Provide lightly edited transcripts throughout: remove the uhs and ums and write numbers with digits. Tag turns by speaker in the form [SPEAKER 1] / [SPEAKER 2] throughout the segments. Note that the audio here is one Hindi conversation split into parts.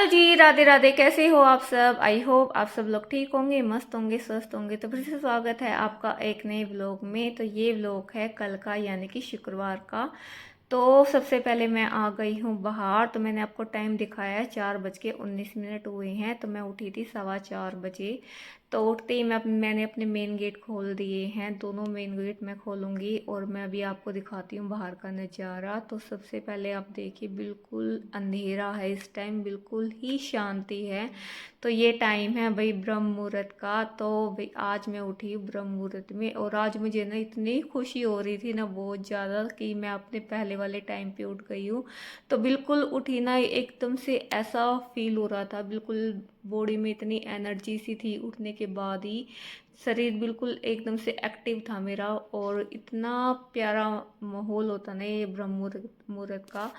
[SPEAKER 1] हेलो जी, राधे राधे। कैसे हो आप सब? आई होप आप सब लोग ठीक होंगे, मस्त होंगे, स्वस्थ होंगे। तो फिर से स्वागत है आपका एक नए व्लॉग में। तो ये व्लॉग है कल का, यानी कि शुक्रवार का। तो सबसे पहले मैं आ गई हूँ बाहर। तो मैंने आपको टाइम दिखाया है, 4:19 हुए हैं। तो मैं उठी थी 4:15 बजे। तो उठते ही मैंने अपने मेन गेट खोल दिए हैं। दोनों मेन गेट मैं खोलूँगी और मैं अभी आपको दिखाती हूँ बाहर का नज़ारा। तो सबसे पहले आप देखिए, बिल्कुल अंधेरा है इस टाइम, बिल्कुल ही शांति है। तो ये टाइम है भाई ब्रह्म मुहूर्त का। तो भाई आज मैं उठी हूँ ब्रह्म मुहूर्त में, और आज मुझे ना इतनी खुशी हो रही थी ना, बहुत ज़्यादा, कि मैं अपने पहले वाले टाइम पे उठ गई हूँ। तो बिल्कुल उठी ना, एकदम से ऐसा फील हो रहा था, बिल्कुल बॉडी में इतनी एनर्जी सी थी उठने के बाद ही। शरीर बिल्कुल एकदम से एक्टिव था मेरा, और इतना प्यारा माहौल होता ना ये ब्रह्म मुहूर्त मुहूर्त का।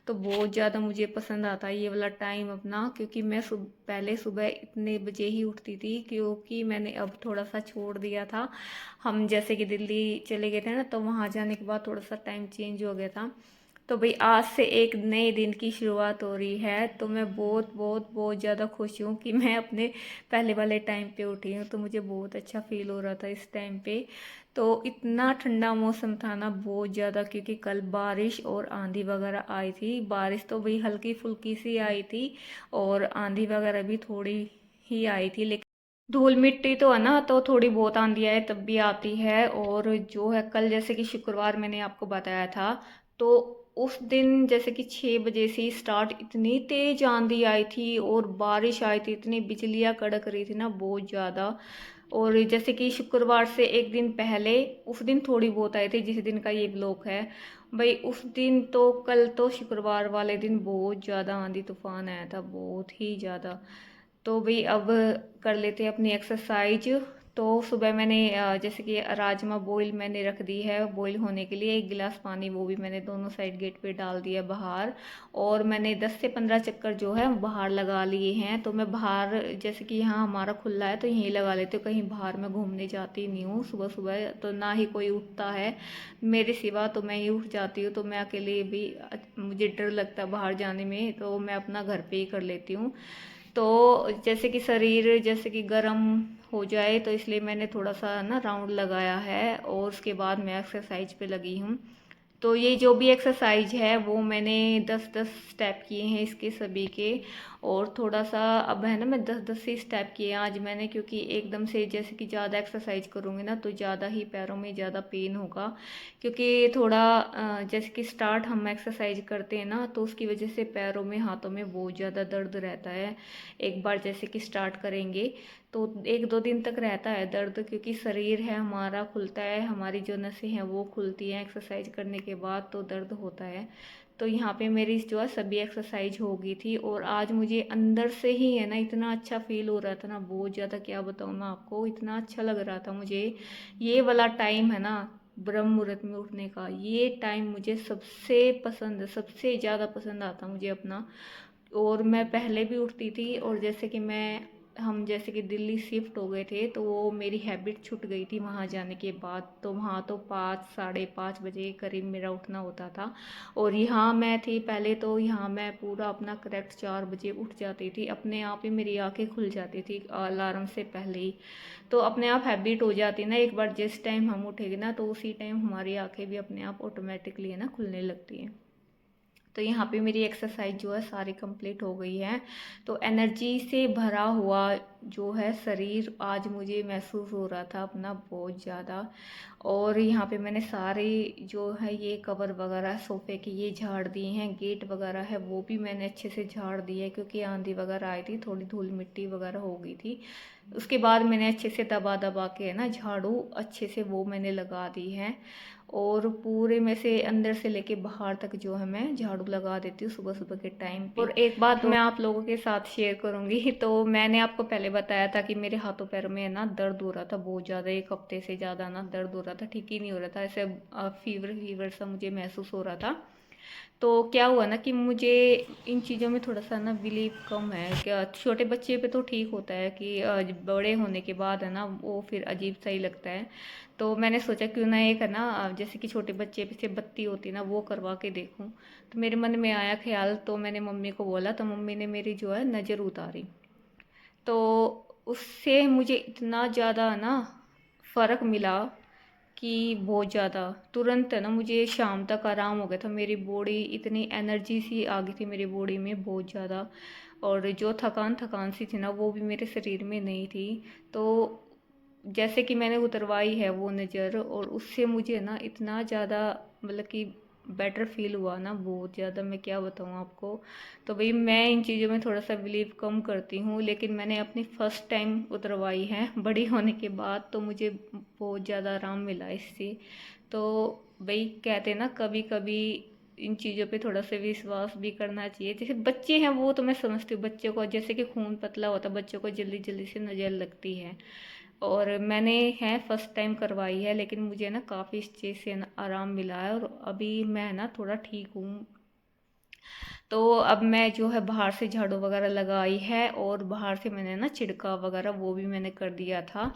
[SPEAKER 1] तो बहुत ज़्यादा मुझे पसंद आता है ये वाला टाइम अपना, क्योंकि मैं पहले सुबह इतने बजे ही उठती थी, क्योंकि मैंने अब थोड़ा सा छोड़ दिया था। हम जैसे कि दिल्ली चले गए थे ना, तो वहाँ जाने के बाद थोड़ा सा टाइम चेंज हो गया था। तो भाई आज से एक नए दिन की शुरुआत हो रही है। तो मैं बहुत बहुत बहुत ज़्यादा खुश हूँ कि मैं अपने पहले वाले टाइम पे उठी हूँ। तो मुझे बहुत अच्छा फील हो रहा था इस टाइम पे। तो इतना ठंडा मौसम था ना, बहुत ज़्यादा, क्योंकि कल बारिश और आंधी वगैरह आई थी। बारिश तो भाई हल्की फुल्की सी आई थी, और आंधी वगैरह भी थोड़ी ही आई थी, लेकिन धूल मिट्टी तो है ना, तो थोड़ी बहुत आंधी आए तब भी आती है। और जो है कल, जैसे कि शुक्रवार मैंने आपको बताया था, तो उस दिन जैसे कि 6 बजे से ही स्टार्ट इतनी तेज आंधी आई थी और बारिश आई थी, इतनी बिजलियां कड़क रही थी ना, बहुत ज़्यादा। और जैसे कि शुक्रवार से एक दिन पहले, उस दिन थोड़ी बहुत आई थी, जिस दिन का ये ब्लॉक है भाई, उस दिन तो, कल तो शुक्रवार वाले दिन बहुत ज़्यादा आंधी तूफान आया था, बहुत ही ज़्यादा। तो भाई अब कर लेते हैं अपनी एक्सरसाइज। तो सुबह मैंने जैसे कि राजमा बॉईल मैंने रख दी है बॉईल होने के लिए, 1 गिलास पानी, वो भी मैंने दोनों साइड गेट पे डाल दिया बाहर। और मैंने 10 से 15 चक्कर जो है बाहर लगा लिए हैं। तो मैं बाहर, जैसे कि यहाँ हमारा खुला है तो यहीं लगा लेती हूँ, कहीं बाहर मैं घूमने जाती नहीं हूँ सुबह सुबह, तो ना ही कोई उठता है मेरे सिवा, तो मैं ही उठ जाती हूँ। तो मैं अकेले भी, मुझे डर लगता है बाहर जाने में, तो मैं अपना घर पे ही कर लेती हूँ। तो जैसे कि शरीर जैसे कि गर्म हो जाए, तो इसलिए मैंने थोड़ा सा ना राउंड लगाया है, और उसके बाद मैं एक्सरसाइज पे लगी हूँ। तो ये जो भी एक्सरसाइज है वो मैंने 10-10 स्टेप किए हैं इसके सभी के। और थोड़ा सा अब है ना, मैं 10-10 ही स्टेप किए हैं आज मैंने, क्योंकि एकदम से जैसे कि ज़्यादा एक्सरसाइज करूँगी ना, तो ज़्यादा ही पैरों में ज़्यादा पेन होगा। क्योंकि थोड़ा जैसे कि स्टार्ट हम एक्सरसाइज करते हैं ना, तो उसकी वजह से पैरों में, हाथों में बहुत ज़्यादा दर्द रहता है। एक बार जैसे कि स्टार्ट करेंगे तो 1-2 दिन तक रहता है दर्द, क्योंकि शरीर है हमारा खुलता है, हमारी जो नसें हैं वो खुलती हैं एक्सरसाइज करने के बाद, तो दर्द होता है। तो यहाँ पे मेरी जो है सभी एक्सरसाइज हो गई थी, और आज मुझे अंदर से ही है ना इतना अच्छा फील हो रहा था ना, बहुत ज़्यादा, क्या बताऊँ मैं आपको, इतना अच्छा लग रहा था मुझे। ये वाला टाइम है ना, ब्रह्म मुहूर्त में उठने का, ये टाइम मुझे सबसे पसंद है, सबसे ज़्यादा पसंद आता मुझे अपना। और मैं पहले भी उठती थी, और जैसे कि हम जैसे कि दिल्ली शिफ्ट हो गए थे, तो वो मेरी हैबिट छूट गई थी वहाँ जाने के बाद। तो वहाँ तो 5 साढ़े 5 बजे के करीब मेरा उठना होता था, और यहाँ मैं थी पहले, तो यहाँ मैं पूरा अपना करेक्ट 4 बजे उठ जाती थी, अपने आप ही मेरी आंखें खुल जाती थी अलार्म से पहले ही। तो अपने आप हैबिट हो जाती ना, एक बार जिस टाइम हम उठेंगे ना, तो उसी टाइम हमारी आंखें भी अपने आप ऑटोमेटिकली है ना खुलने लगती हैं। तो यहाँ पे मेरी एक्सरसाइज जो है सारी कंप्लीट हो गई है। तो एनर्जी से भरा हुआ जो है शरीर आज मुझे महसूस हो रहा था अपना, बहुत ज़्यादा। और यहाँ पे मैंने सारे जो है ये कवर वगैरह सोफे के ये झाड़ दिए हैं, गेट वगैरह है वो भी मैंने अच्छे से झाड़ दिए है, क्योंकि आंधी वगैरह आई थी, थोड़ी धूल मिट्टी वगैरह हो गई थी। उसके बाद मैंने अच्छे से दबा दबा के है ना झाड़ू अच्छे से वो मैंने लगा दी है। और पूरे में से अंदर से लेके बाहर तक जो है मैं झाड़ू लगा देती हूँ सुबह सुबह के टाइम पे। और एक बात मैं आप लोगों के साथ शेयर करूंगी। तो मैंने आपको पहले बताया था कि मेरे हाथों पैरों में है ना दर्द हो रहा था बहुत ज़्यादा, 1 हफ्ते से ज़्यादा ना दर्द हो रहा था, ठीक ही नहीं हो रहा था, ऐसे फीवर फीवर सा मुझे महसूस हो रहा था। तो क्या हुआ ना कि मुझे इन चीज़ों में थोड़ा सा ना बिलीव कम है। क्या छोटे बच्चे पे तो ठीक होता है कि बड़े होने के बाद है ना वो फिर अजीब सा ही लगता है। तो मैंने सोचा क्यों ना एक है ना जैसे कि छोटे बच्चे पे से बत्ती होती है ना वो करवा के देखूं। तो मेरे मन में आया ख्याल, तो मैंने मम्मी को बोला, तो मम्मी ने मेरी जो है नज़र उतारी। तो उससे मुझे इतना ज़्यादा ना फ़र्क मिला कि बहुत ज़्यादा तुरंत है ना मुझे शाम तक आराम हो गया था। मेरी बॉडी इतनी एनर्जी सी आ गई थी मेरी बॉडी में बहुत ज़्यादा, और जो थकान थकान सी थी ना वो भी मेरे शरीर में नहीं थी। तो जैसे कि मैंने उतरवाई है वो नज़र, और उससे मुझे ना इतना ज़्यादा मतलब कि बेटर फील हुआ ना बहुत ज़्यादा, मैं क्या बताऊँ आपको। तो भाई मैं इन चीज़ों में थोड़ा सा बिलीव कम करती हूँ, लेकिन मैंने अपनी फ़र्स्ट टाइम उतरवाई है बड़ी होने के बाद, तो मुझे बहुत ज़्यादा आराम मिला इससे। तो भाई कहते हैं ना कभी कभी इन चीज़ों पे थोड़ा सा विश्वास भी करना चाहिए। जैसे बच्चे हैं वो तो मैं समझती हूँ, बच्चों को जैसे कि खून पतला होता है बच्चों को जल्दी जल्दी से नज़र लगती है। और मैंने है फर्स्ट टाइम करवाई है, लेकिन मुझे ना काफ़ी इस चीज़ से ना आराम मिला है, और अभी मैं ना थोड़ा ठीक हूँ। तो अब मैं जो है बाहर से झाड़ू वगैरह लगाई है, और बाहर से मैंने ना छिड़काव वगैरह वो भी मैंने कर दिया था,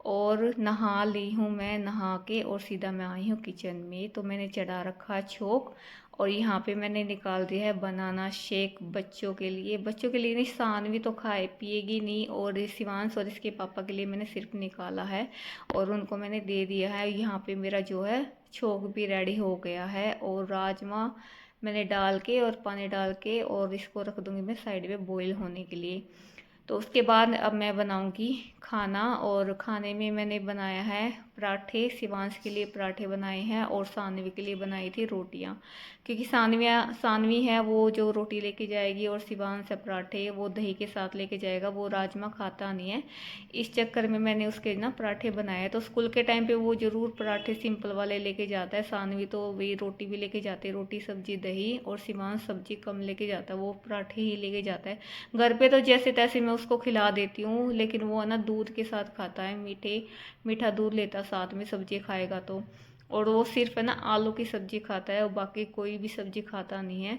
[SPEAKER 1] और नहा ली हूँ मैं। नहा के और सीधा मैं आई हूँ किचन में। तो मैंने चढ़ा रखा है छोंक, और यहाँ पे मैंने निकाल दिया है बनाना शेक बच्चों के लिए। बच्चों के लिए नहीं, सानवी तो खाए पिएगी नहीं, और शिवांश और इसके पापा के लिए मैंने सिर्फ निकाला है और उनको मैंने दे दिया है। यहाँ पे मेरा जो है छोंक भी रेडी हो गया है, और राजमा मैंने डाल के और पानी डाल के और इसको रख दूंगी मैं साइड में बॉईल होने के लिए। तो उसके बाद अब मैं बनाऊंगी खाना, और खाने में मैंने बनाया है पराठे। शिवांश के लिए पराठे बनाए हैं, और सानवी के लिए बनाई थी रोटियां, क्योंकि सानवी है वो जो रोटी लेके जाएगी, और शिवांश है पराठे वो दही के साथ लेके जाएगा। वो राजमा खाता नहीं है, इस चक्कर में मैंने उसके ना पराठे बनाए। तो स्कूल के टाइम पे वो ज़रूर पराठे सिंपल वाले लेके जाता है। सानवी तो वही रोटी भी लेके जाती है, रोटी सब्जी दही, और शिवांश सब्जी कम लेके जाता है, वो पराठे ही लेके जाता है। घर पे तो जैसे तैसे मैं उसको खिला देती हूँ, लेकिन वो ना दूध के साथ खाता है, मीठा दूध लेता साथ में सब्जी खाएगा तो। और वो सिर्फ है ना आलू की सब्जी खाता है, और बाकी कोई भी सब्जी खाता नहीं है।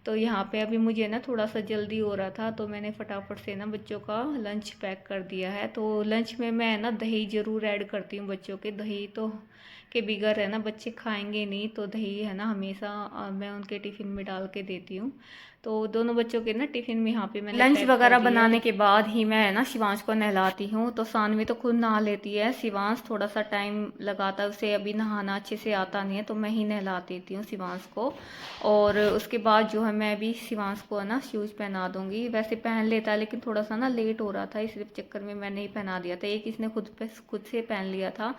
[SPEAKER 1] तो यहाँ पे अभी मुझे ना थोड़ा सा जल्दी हो रहा था, तो मैंने फटाफट से ना बच्चों का लंच पैक कर दिया है। तो लंच में मैं ना दही ज़रूर ऐड करती हूँ बच्चों के। दही तो के बिगैर है ना बच्चे खाएंगे नहीं, तो दही है ना हमेशा मैं उनके टिफ़िन में डाल के देती हूँ। तो दोनों बच्चों के ना टिफ़िन में यहाँ पे मैंने लंच वगैरह बनाने के बाद ही मैं है ना शिवांश को नहलाती हूँ। तो सानवी तो खुद नहा लेती है, शिवांश थोड़ा सा टाइम लगाता है, उसे अभी नहाना अच्छे से आता नहीं है, तो मैं ही नहला देती हूँ शिवांश को। और उसके बाद जो है मैं भी शिवांश को है ना शूज़ पहना दूंगी। वैसे पहन लेता है, लेकिन थोड़ा सा ना लेट हो रहा था, इस चक्कर में मैंने ही पहना दिया था। एक इसने खुद से पहन लिया था।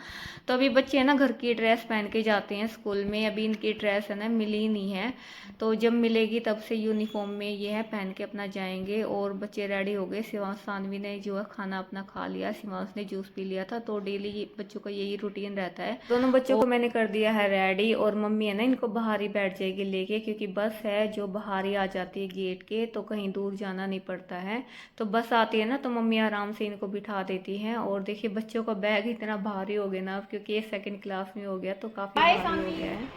[SPEAKER 1] तो अभी बच्चे है ना घर की ड्रेस पहन के जाते हैं स्कूल में, अभी इनकी ड्रेस है ना मिली नहीं है, तो जब मिलेगी तब से यूनिफॉर्म में ये है पहन के अपना जाएंगे। और बच्चे रेडी हो गए। शिवांश सानवी ने जो है खाना अपना खा लिया, शिवांश ने जूस पी लिया था। तो डेली बच्चों का यही रूटीन रहता है। दोनों बच्चों को मैंने कर दिया है रेडी, और मम्मी है ना इनको बाहर ही बैठ जाएगी लेके, क्योंकि बस है जो बाहर ही आ जाती है गेट के, तो कहीं दूर जाना नहीं पड़ता है। तो बस आती है ना तो मम्मी आराम से इनको बिठा देती हैं। और देखिए बच्चों का बैग इतना भारी हो गया ना, क्योंकि ये सेकंड क्लास में हो गया, तो काफ़ी भारी हो गया है।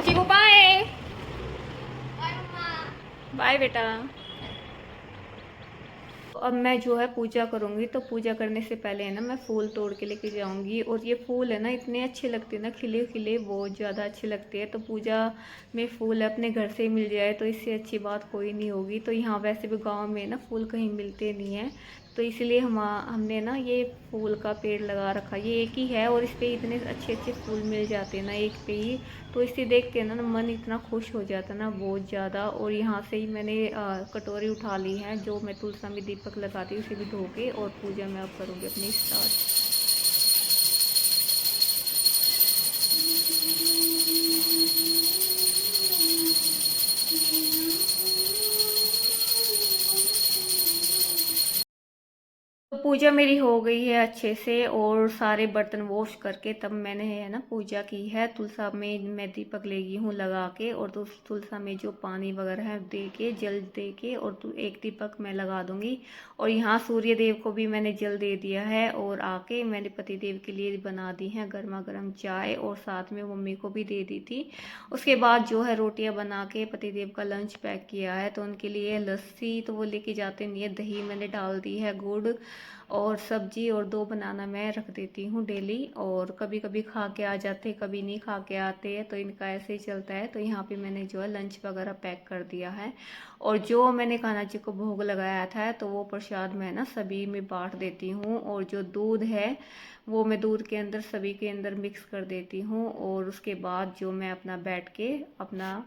[SPEAKER 1] चिकू बाय बाय बेटा। अब मैं जो है पूजा करूँगी, तो पूजा करने से पहले है ना मैं फूल तोड़ के लेके जाऊँगी। और ये फूल है ना इतने अच्छे लगते हैं ना, खिले खिले बहुत ज़्यादा अच्छे लगते हैं। तो पूजा में फूल अपने घर से ही मिल जाए तो इससे अच्छी बात कोई नहीं होगी। तो यहाँ वैसे भी गांव में ना फूल कहीं मिलते नहीं हैं, तो इसलिए हमने ना ये फूल का पेड़ लगा रखा। ये एक ही है, और इस पे इतने अच्छे अच्छे फूल मिल जाते हैं ना एक पे ही। तो इसे देख के ना मन इतना खुश हो जाता है ना बहुत ज़्यादा। और यहाँ से ही मैंने कटोरी उठा ली है, जो मैं तुलसा में दीपक लगाती हूँ, उसे भी धो के, और पूजा मैं अब करूँगी अपनी स्टार्ट। तो पूजा मेरी हो गई है अच्छे से, और सारे बर्तन वॉश करके तब मैंने है ना पूजा की है। तुलसा में मैं दीपक लेगी हूँ लगा के, और तुलसा में जो पानी वगैरह है दे के, जल दे के, और एक दीपक मैं लगा दूंगी। और यहाँ सूर्य देव को भी मैंने जल दे दिया है, और आके मैंने पति देव के लिए बना दी है गर्मा गर्म चाय, और साथ में मम्मी को भी दे दी थी। उसके बाद जो है रोटियां बना के पति देव का लंच पैक किया है। तो उनके लिए लस्सी तो वो लेके जाते नहीं है, दही मैंने डाल दी है, गुड़ और सब्जी, और 2 बनाना मैं रख देती हूँ डेली। और कभी कभी खा के आ जाते, कभी नहीं खा के आते हैं, तो इनका ऐसे ही चलता है। तो यहाँ पे मैंने जो है लंच वगैरह पैक कर दिया है। और जो मैंने कान्हा जी को भोग लगाया था तो वो प्रसाद मैं ना सभी में बांट देती हूँ। और जो दूध है वो मैं दूध के अंदर सभी के अंदर मिक्स कर देती हूँ। और उसके बाद जो मैं अपना बैठ के अपना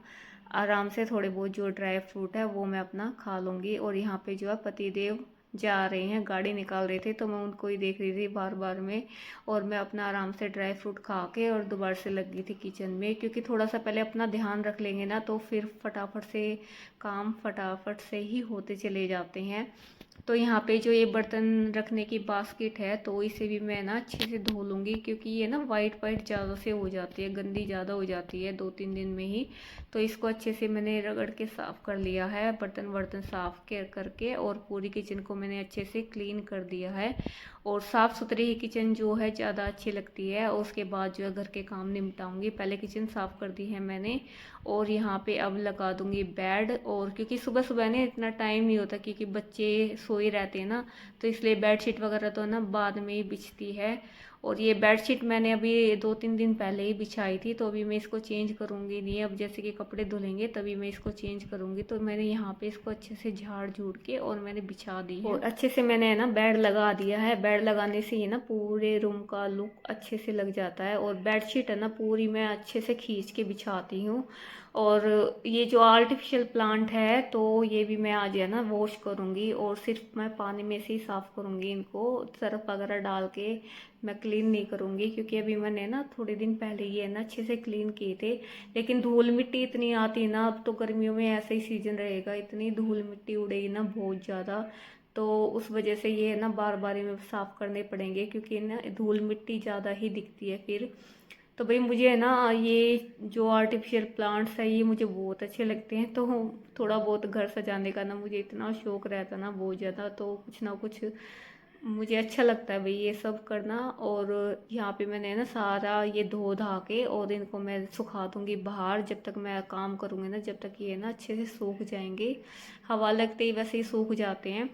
[SPEAKER 1] आराम से थोड़े बहुत जो ड्राई फ्रूट है वो मैं अपना खा लूँगी। और यहाँ पे जो है पति देव जा रहे हैं, गाड़ी निकाल रहे थे, तो मैं उनको ही देख रही थी बार बार में। और मैं अपना आराम से ड्राई फ्रूट खा के और दोबारा से लग गई थी किचन में, क्योंकि थोड़ा सा पहले अपना ध्यान रख लेंगे ना तो फिर फटाफट से काम फटाफट से ही होते चले जाते हैं। तो यहाँ पे जो ये बर्तन रखने की बास्केट है तो इसे भी मैं ना अच्छे से धो लूँगी, क्योंकि ये ना वाइट वाइट ज़्यादा से हो जाती है, गंदी ज़्यादा हो जाती है 2-3 दिन में ही। तो इसको अच्छे से मैंने रगड़ के साफ़ कर लिया है, बर्तन वर्तन साफ़ करके, और पूरी किचन को मैंने अच्छे से क्लीन कर दिया है। और साफ़ सुथरी ही किचन जो है ज़्यादा अच्छी लगती है। और उसके बाद जो है घर के काम निपटाऊंगी। पहले किचन साफ़ कर दी है मैंने, और यहाँ पे अब लगा दूंगी बेड। और क्योंकि सुबह सुबह ना इतना टाइम नहीं होता, क्योंकि बच्चे सोए रहते हैं ना, तो इसलिए बेडशीट वगैरह तो ना बाद में ही बिछती है। और ये बेडशीट मैंने अभी 2-3 दिन पहले ही बिछाई थी, तो अभी मैं इसको चेंज करूँगी नहीं। अब जैसे कि कपड़े धुलेंगे तभी मैं इसको चेंज करूँगी। तो मैंने यहाँ पे इसको अच्छे से झाड़ झूड़ के और मैंने बिछा दी है, और अच्छे से मैंने ना बेड लगा दिया है। बेड लगाने से ये ना पूरे रूम का लुक अच्छे से लग जाता है। और बेडशीट है ना पूरी मैं अच्छे से खींच के बिछाती हूँ। और ये जो आर्टिफिशियल प्लांट है तो ये भी मैं आज है ना वॉश करूँगी, और सिर्फ मैं पानी में से ही साफ़ करूँगी इनको, सर्फ वगैरह डाल के मैं क्लीन नहीं करूँगी। क्योंकि अभी मैंने ना थोड़े दिन पहले ये ना अच्छे से क्लीन किए थे, लेकिन धूल मिट्टी इतनी आती ना। अब तो गर्मियों में ऐसा ही सीजन रहेगा, इतनी धूल मिट्टी उड़ेगी ना बहुत ज़्यादा। तो उस वजह से ये ना बार बार में साफ़ करने पड़ेंगे, क्योंकि ना धूल मिट्टी ज़्यादा ही दिखती है फिर। तो भाई मुझे है ना ये जो आर्टिफिशियल प्लांट्स है ये मुझे बहुत अच्छे लगते हैं। तो थोड़ा बहुत घर सजाने का ना मुझे इतना शौक रहता है ना बहुत ज़्यादा, तो कुछ ना कुछ मुझे अच्छा लगता है भाई ये सब करना। और यहाँ पे मैंने ना सारा ये धो धा के और इनको मैं सुखा दूँगी बाहर। जब तक मैं काम करूँगी ना जब तक ये ना अच्छे से सूख जाएंगे, हवा लगते ही वैसे ही सूख जाते हैं।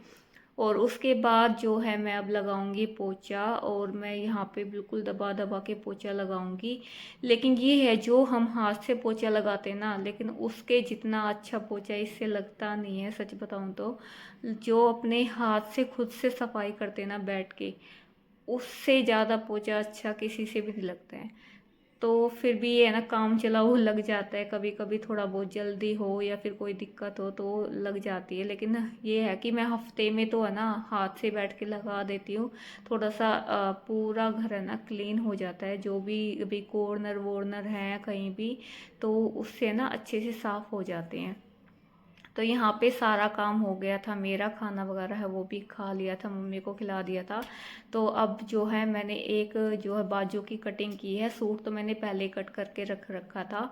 [SPEAKER 1] और उसके बाद जो है मैं अब लगाऊंगी पोछा, और मैं यहाँ पे बिल्कुल दबा दबा के पोछा लगाऊंगी। लेकिन ये है जो हम हाथ से पोछा लगाते हैं ना, लेकिन उसके जितना अच्छा पोछा इससे लगता नहीं है सच बताऊं तो। जो अपने हाथ से खुद से सफाई करते हैं ना बैठ के, उससे ज़्यादा पोछा अच्छा किसी से भी नहीं लगता है। तो फिर भी ये है ना काम चला वो लग जाता है, कभी कभी थोड़ा बहुत जल्दी हो या फिर कोई दिक्कत हो तो लग जाती है। लेकिन ये है कि मैं हफ्ते में तो है ना हाथ से बैठ के लगा देती हूँ। थोड़ा सा पूरा घर है ना क्लीन हो जाता है, जो भी अभी कॉर्नर वॉर्नर है कहीं भी, तो उससे ना अच्छे से साफ़ हो जाते हैं। तो यहाँ पे सारा काम हो गया था, मेरा खाना वगैरह है वो भी खा लिया था, मम्मी को खिला दिया था। तो अब जो है मैंने एक जो है बाजू की कटिंग की है। सूट तो मैंने पहले कट करके रख रखा था।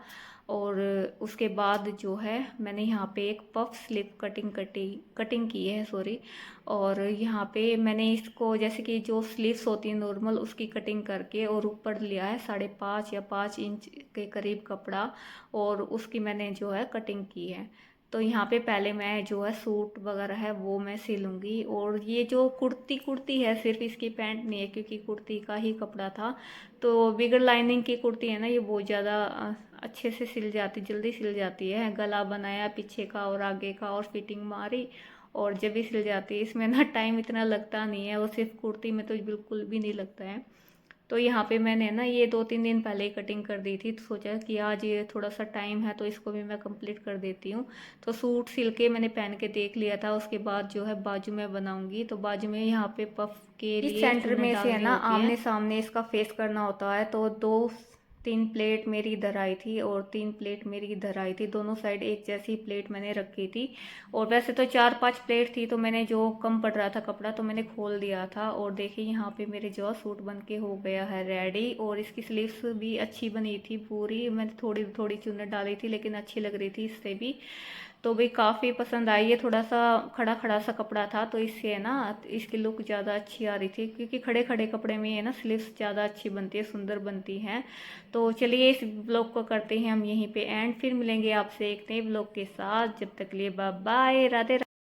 [SPEAKER 1] और उसके बाद जो है मैंने यहाँ पे एक पफ स्लिप कटिंग की है, सॉरी। और यहाँ पे मैंने इसको जैसे कि जो स्लीव्स होती है नॉर्मल उसकी कटिंग करके, और ऊपर लिया है 5.5 या 5 इंच के करीब कपड़ा, और उसकी मैंने जो है कटिंग की है। तो यहाँ पे पहले मैं जो है सूट वगैरह है वो मैं सिलूँगी। और ये जो कुर्ती है सिर्फ इसकी पैंट नहीं है, क्योंकि कुर्ती का ही कपड़ा था। तो बिगर लाइनिंग की कुर्ती है ना ये बहुत ज़्यादा अच्छे से सिल जाती, जल्दी सिल जाती है। गला बनाया पीछे का और आगे का और फिटिंग मारी और जब भी सिल जाती है। इसमें ना टाइम इतना लगता नहीं है, और सिर्फ कुर्ती में तो बिल्कुल भी नहीं लगता है। तो यहाँ पे मैंने ना ये 2-3 दिन पहले ही कटिंग कर दी थी, तो सोचा कि आज ये थोड़ा सा टाइम है तो इसको भी मैं कंप्लीट कर देती हूँ। तो सूट सिल के मैंने पहन के देख लिया था। उसके बाद जो है बाजू में बनाऊंगी, तो बाजू में यहाँ पे पफ के लिए सेंटर में से है ना आमने सामने इसका फेस करना होता है। तो 2 3 प्लेट मेरी इधर आई थी और 3 प्लेट मेरी इधर आई थी, दोनों साइड एक जैसी प्लेट मैंने रखी थी। और वैसे तो 4-5 प्लेट थी, तो मैंने जो कम पड़ रहा था कपड़ा तो मैंने खोल दिया था। और देखिए यहाँ पे मेरे जो सूट बन के हो गया है रेडी। और इसकी स्लीव्स भी अच्छी बनी थी पूरी, मैंने थोड़ी थोड़ी चुन्नट डाली थी लेकिन अच्छी लग रही थी इससे भी, तो भी काफ़ी पसंद आई। ये थोड़ा सा खड़ा खड़ा सा कपड़ा था तो इससे है ना इसकी लुक ज़्यादा अच्छी आ रही थी, क्योंकि खड़े खड़े कपड़े में है ना स्लीव्स ज़्यादा अच्छी बनती है, सुंदर बनती हैं। तो चलिए इस ब्लॉग को करते हैं हम यहीं पे एंड, फिर मिलेंगे आपसे एक नए ब्लॉग के साथ। जब तक लिए बाय बाय, राधे।